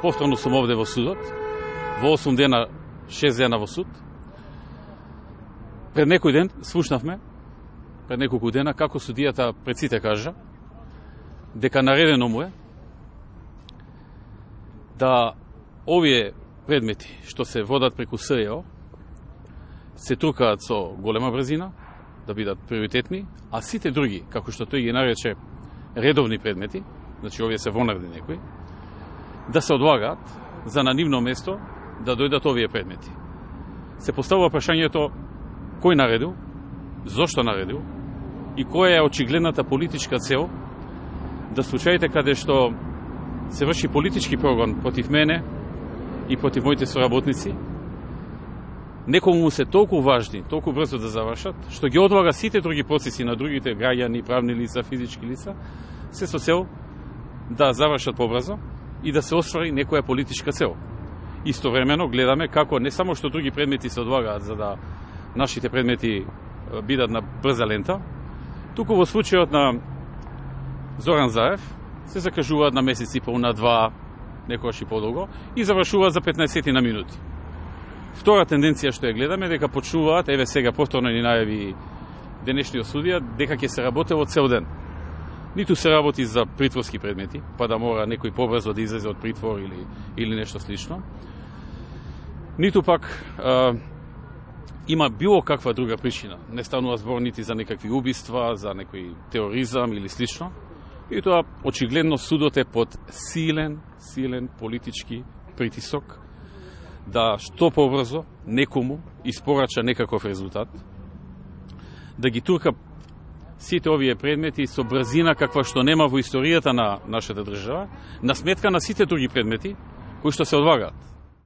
повторно сум овде во судот, во 8 дена, 6 дена во суд. Пред некој ден слушнавме, пред неколку дена, како судијата пред сите кажа, дека наредено му е да овие предмети што се водат преку СЕО се трукаат со голема брзина, да бидат приоритетни, а сите други, како што тој ги нарече редовни предмети, значи овие се вонарди некои, да се одлагаат за на нивно место да дојдат овие предмети. Се поставува прашањето кој наредил, зошто наредил и која е очигледната политичка цел да случаите каде што се врши политички прогон против мене и против моите соработници, некому му се толку важни, толку брзо да завршат, што ги одлага сите други процеси на другите граѓани, правни лица, физички лица, се со цел да завршат побрзо и да се оствари некоја политичка цел. Истовремено гледаме како не само што други предмети се одлагаат за да нашите предмети бидат на брза лента, туку во случајот на Зоран Заев се закажуваат на месец и пол, на 2, некогаш и подолго, и завршуваат за 15 на минути. Втора тенденција што ја гледаме дека почнуваат, еве сега повторно ни најави денешниот судија, дека ќе се работело цел ден. Ниту се работи за притворски предмети, па да мора некој побрзо да излезе од притвор или нешто слично. Ниту пак има било каква друга причина. Не станува збор нити за некакви убиства, за некој тероризам или слично. И тоа очигледно судот е под силен политички притисок да што побрзо некому испорача некаков резултат, да ги турка сите овие предмети со брзина каква што нема во историјата на нашата држава, на сметка на сите други предмети кои што се одлагаат.